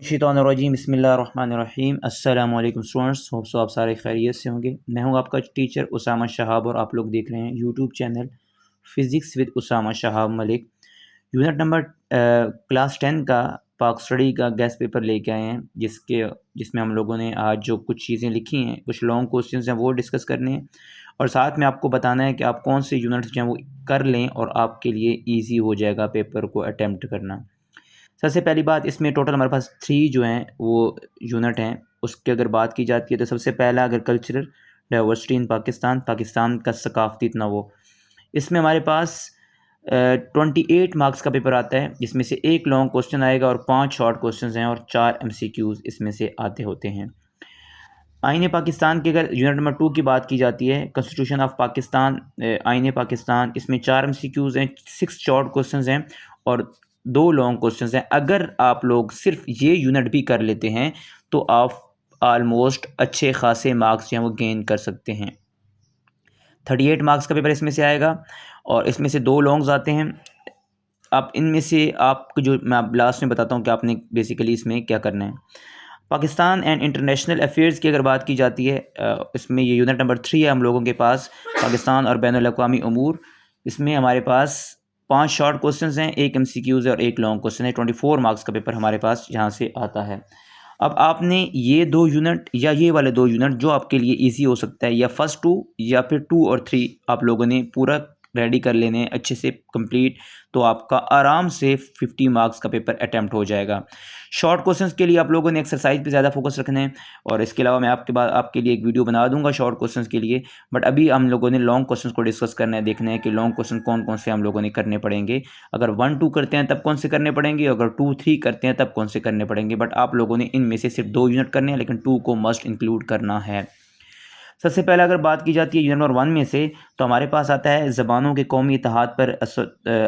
शैतानुर्रजीम बिस्मिल्लाहिर्रहमानिर्रहीम अस्सलाम वालेकुम स्टूडेंट्स। होप सो आप सारे खैरियत से होंगे। मैं हूं आपका टीचर उसामा शहाब और आप लोग देख रहे हैं YouTube channel physics with Usama Shahab Malik. Unit number class 10 का पाक स्टडी का गेस्ट पेपर लेके आए हैं, जिसमें हम लोगों ने आज जो कुछ चीज़ें लिखी हैं, कुछ लॉन्ग क्वेश्चंस हैं, वो डिस्कस करने हैं और साथ में आपको बताना है कि आप कौन से यूनिट्स जो हैं वो कर लें और आपके लिए ईजी हो जाएगा पेपर को अटैम्प्ट करना। सबसे पहली बात, इसमें टोटल हमारे पास 3 जो हैं वो यूनिट हैं। उसकी अगर बात की जाती है तो सबसे पहला अगर cultural diversity in Pakistan, Pakistan का सकाफ़ती तनव्वुर, इसमें हमारे पास 28 मार्क्स का पेपर आता है, जिसमें से एक लॉन्ग क्वेश्चन आएगा और 5 शॉर्ट क्वेश्चंस हैं और 4 एमसीक्यूज़ इसमें से आते होते हैं। आईन पाकिस्तान के अगर यूनिट नंबर 2 की बात की जाती है, कॉन्स्टिट्यूशन ऑफ पाकिस्तान, आईन पाकिस्तान, इसमें 4 एमसीक्यूज़ हैं, 6 शॉर्ट क्वेश्चंस हैं और 2 लॉन्ग क्वेश्चंस हैं। अगर आप लोग सिर्फ ये यूनिट भी कर लेते हैं तो आप ऑलमोस्ट अच्छे खासे मार्क्स जो हैं वो गेन कर सकते हैं। 38 मार्क्स का पेपर इसमें से आएगा और इसमें से 2 लॉन्ग्स आते हैं। आप इनमें से आपको जो मैं लास्ट में बताता हूँ कि आपने बेसिकली इसमें क्या करना है। पाकिस्तान एंड इंटरनेशनल अफेयर्स की अगर बात की जाती है, इसमें ये यूनिट नंबर 3 है हम लोगों के पास, पाकिस्तान और बैनुल अक़वामी उमूर। इसमें हमारे पास 5 शॉर्ट क्वेश्चंस हैं, 1 एमसीक्यूज़ है और 1 लॉन्ग क्वेश्चन है। 24 मार्क्स का पेपर हमारे पास यहाँ से आता है। अब आपने ये 2 यूनिट या ये वाले 2 यूनिट जो आपके लिए ईजी हो सकता है, या फर्स्ट 2 या फिर 2 और 3 आप लोगों ने पूरा रेडी कर लेने हैं अच्छे से कंप्लीट, तो आपका आराम से 50 मार्क्स का पेपर अटैम्प्ट हो जाएगा। शॉर्ट क्वेश्चंस के लिए आप लोगों ने एक्सरसाइज पे ज़्यादा फोकस रखना है और इसके अलावा मैं आपके लिए एक वीडियो बना दूंगा शॉर्ट क्वेश्चंस के लिए। बट अभी हम लोगों ने लॉन्ग क्वेश्चंस को डिस्कस करना है, देखना है कि लॉन्ग क्वेश्चन कौन कौन से हम लोगों ने करने पड़ेंगे। अगर 1 2 करते हैं तब कौन से करने पड़ेंगे, अगर 2 3 करते हैं तब कौन से करने पड़ेंगे। बट आप लोगों ने इनमें से सिर्फ 2 यूनिट करने हैं, लेकिन 2 को मस्ट इंक्लूड करना है। सबसे पहले अगर बात की जाती है यूनिट नंबर 1 में से, तो हमारे पास आता है ज़बानों के कौमी इत्तेहाद पर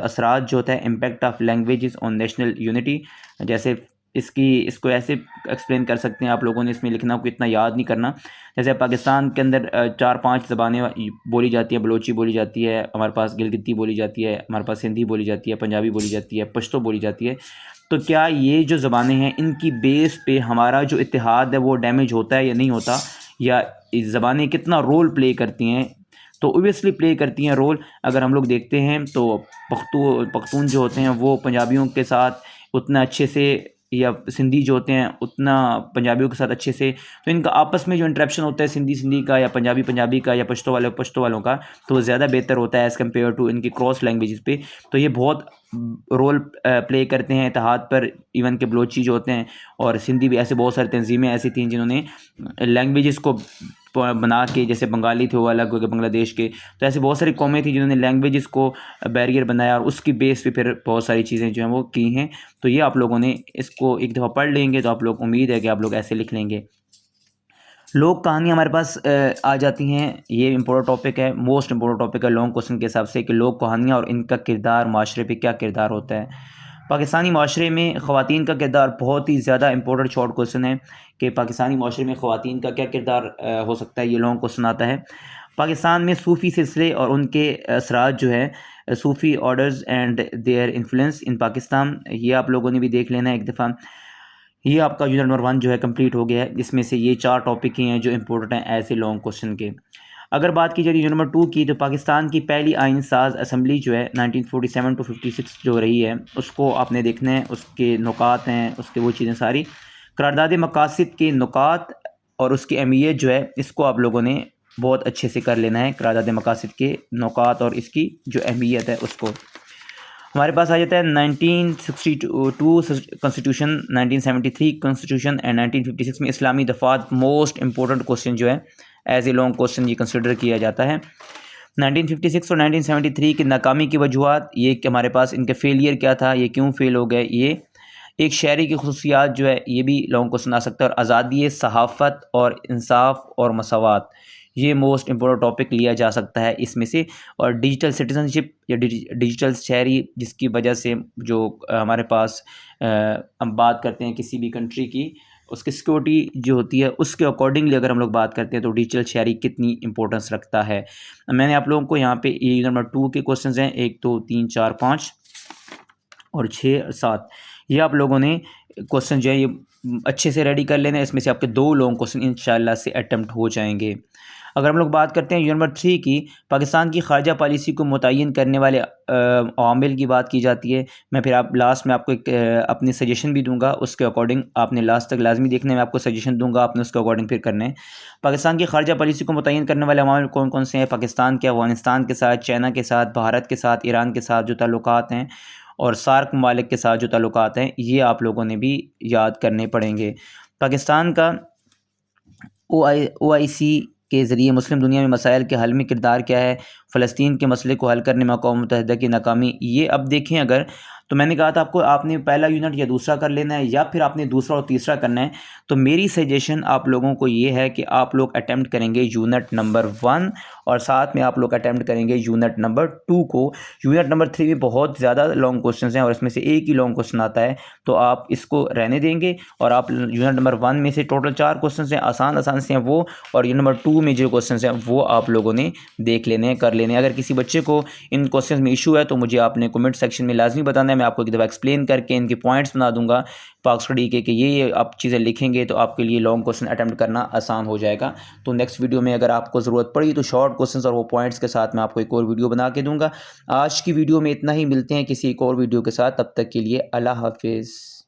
असरात जो होता है, impact of languages on national unity. जैसे इसको ऐसे एक्सप्लेन कर सकते हैं, आप लोगों ने इसमें लिखना को इतना याद नहीं करना। जैसे पाकिस्तान के अंदर 4-5 ज़बानें बोली जाती हैं। बलोची बोली जाती है, हमारे पास गिलगिती बोली जाती है, हमारे पास सिंधी बोली जाती है, पंजाबी बोली जाती है, पश्तो बोली जाती है। तो क्या ये जो ज़बानें हैं इनकी बेस पे हमारा जो इत्तेहाद है वो डैमेज होता है या नहीं होता, या इस ज़बानें कितना रोल प्ले करती हैं? तो ओबियसली प्ले करती हैं रोल। अगर हम लोग देखते हैं तो पख्तून जो होते हैं वो पंजाबियों के साथ उतना अच्छे से, या सिंधी जो होते हैं उतना पंजाबियों के साथ अच्छे से, तो इनका आपस में जो इंटरेक्शन होता है सिंधी का या पंजाबी का या पश्तो वालों का, तो वो ज़्यादा बेहतर होता है एज़ कम्पेयर टू इनकी क्रॉस लैंग्वेजेस पे। तो ये बहुत रोल प्ले करते हैं इत्तेहाद पर। इवन के बलोची जो होते हैं और सिंधी भी, ऐसे बहुत सारी तंजीमें ऐसी थीं जिन्होंने लैंग्वेजेस को बना के, जैसे बंगाली थे वो अलग हो गए बांग्लादेश के, तो ऐसे बहुत सारी कौमें थी जिन्होंने लैंग्वेजेस को बैरियर बनाया और उसकी बेस पे फिर बहुत सारी चीज़ें जो हैं वो की हैं। तो ये आप लोगों ने इसको एक दफ़ा पढ़ लेंगे तो आप लोग, उम्मीद है कि आप लोग ऐसे लिख लेंगे। लोक कहानियाँ हमारे पास आ जाती हैं। ये इम्पोर्टेंट टॉपिक है, मोस्ट इम्पोर्टेंट टॉपिक है लॉन्ग क्वेश्चन के हिसाब से, कि लोक कहानियाँ और इनका किरदार माशरे पे क्या किरदार होता है। पाकिस्तानी माशरे में ख़वातीन का किरदार बहुत ही ज़्यादा इंपॉर्टेंट शॉर्ट क्वेश्चन है कि पाकिस्तानी माशरे में ख़वातीन का क्या किरदार हो सकता है, ये लॉन्ग क्वेश्चन आता है। पाकिस्तान में सूफ़ी सिलसिले और उनके असरात जो है, Sufi orders and their influence in Pakistan, ये आप लोगों ने भी देख लेना है एक दफ़ा। ये आपका यूनिट नंबर 1 जो है कंप्लीट हो गया है। इसमें से ये 4 टॉपिक ही हैं जो इंपॉर्टेंट हैं ऐसे लॉन्ग क्वेश्चन के। अगर बात की जाए यूनिट नंबर 2 की, तो पाकिस्तान की पहली आइन साज असम्बली जो है 1947 टू 56 जो रही है, उसको आपने देखना है। उसके नुकात हैं, उसके वो चीज़ें सारी, करारदाद मकासद के नुकात और उसकी अहमियत जो है, इसको आप लोगों ने बहुत अच्छे से कर लेना है। करारदाद मकासद के नुकात और इसकी जो अहमियत है उसको। हमारे पास आ जाता है 1962 कॉन्स्टिट्यूशन, 1973 कॉन्स्टिट्यूशन एंड 1956 में इस्लामी दफात। मोस्ट इंपॉर्टेंट क्वेश्चन जो है एज ए लॉन्ग क्वेश्चन ये कंसिडर किया जाता है। 1956 और 1973 की नाकामी की वजूहत, ये कि हमारे पास इनका फेलियर क्या था, ये क्यों फेल हो गए, ये एक शहरी की खसूसियात जो है, ये भी लॉन्ग क्वेश्चन आ सकता है। और आज़ादी सहाफ़त और इंसाफ और मसावात, ये मोस्ट इंपॉर्टेंट टॉपिक लिया जा सकता है इसमें से। और डिजिटल सिटीजनशिप या डिजिटल शहरी, जिसकी वजह से जो हमारे पास हम बात करते हैं किसी भी कंट्री की, उसकी सिक्योरिटी जो होती है उसके अकॉर्डिंगली अगर हम लोग बात करते हैं तो डिजिटल शहरी कितनी इंपॉर्टेंस रखता है। मैंने आप लोगों को यहाँ पे ये नंबर 2 के क्वेश्चंस हैं, 1 2 3 4 5 और 6 और 7, ये आप लोगों ने क्वेश्चन जो है ये अच्छे से रेडी कर लेना। इसमें से आपके 2 लॉन्ग क्वेश्चन इंशाल्लाह से अटेम्प्ट हो जाएंगे। अगर हम लोग बात करते हैं यूनिट नंबर 3 की, पाकिस्तान की खारजा पॉलिसी को मुतय्यन करने वाले अवामिल की बात की जाती है। मैं फिर आप लास्ट में आपको एक अपनी सजेशन भी दूंगा, उसके अकॉर्डिंग आपने लास्ट तक लाजमी देखना है। मैं आपको सजेशन दूंगा, आपने उसके अकॉर्डिंग फिर करना है। पाकिस्तान की खारजा पॉलिसी को मुतय्यन करने वाले अवामिल कौन कौन से हैं? पाकिस्तान के अफ़गानिस्तान के साथ, चाइना के साथ, भारत के साथ, ईरान के साथ जो ताल्लुकात हैं और सार्क ममालिक के साथ जो ताल्लुकात हैं, ये आप लोगों ने भी याद करने पड़ेंगे। पाकिस्तान का OIC के ज़रिए मुस्लिम दुनिया में मसाइल के हल में किरदार क्या है? फ़लस्तीन के मसले को हल करने में अक़वाम मुत्तहिदा की नाकामी। ये अब देखें, अगर तो मैंने कहा था आपको आपने पहला यूनिट या दूसरा कर लेना है या फिर आपने दूसरा और तीसरा करना है। तो मेरी सजेशन आप लोगों को ये है कि आप लोग अटेम्प्ट करेंगे यूनिट नंबर 1 और साथ में आप लोग अटेम्प्ट करेंगे यूनिट नंबर 2 को। यूनिट नंबर 3 में बहुत ज़्यादा लॉन्ग क्वेश्चन हैं और इसमें से एक ही लॉन्ग क्वेश्चन आता है, तो आप इसको रहने देंगे और आप यूनिट नंबर 1 में से टोटल 4 क्वेश्चन हैं, आसान आसान से हैं वो, और यूनिट नंबर 2 में जो क्वेश्चन हैं वो आप लोगों ने देख लेने हैं, कर लेने हैं। अगर किसी बच्चे को इन क्वेश्चन में इशू है तो मुझे आपने कमेंट सेक्शन में लाजमी बताना है। मैं आपको एक दफ़ा एक्सप्लेन करके इनके पॉइंट्स बना दूंगा पाक स्टडी के कि ये आप चीज़ें लिखेंगे तो आपके लिए लॉन्ग क्वेश्चन अटेम्प्ट करना आसान हो जाएगा। तो नेक्स्ट वीडियो में अगर आपको ज़रूरत पड़ी तो शॉर्ट क्वेश्चंस और वो पॉइंट्स के साथ मैं आपको एक और वीडियो बना के दूंगा। आज की वीडियो में इतना ही, मिलते हैं किसी एक और वीडियो के साथ, तब तक के लिए अल्लाह हाफिज़।